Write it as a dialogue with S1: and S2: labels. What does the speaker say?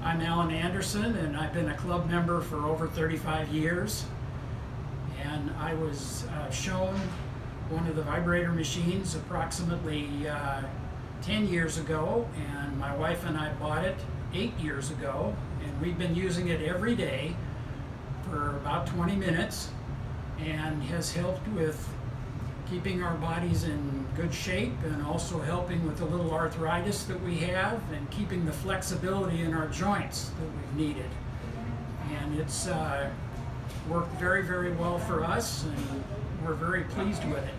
S1: I'm Alan Anderson, and I've been a club member for over 35 years. And I was shown one of the vibrator machines approximately 10 years ago, and my wife and I bought it 8 years ago, and we've been using it every day for about 20 minutes, and has helped with keeping our bodies in good shape, and also helping with the little arthritis that we have, and keeping the flexibility in our joints that we've needed. And it's worked very, very well for us, and we're very pleased with it.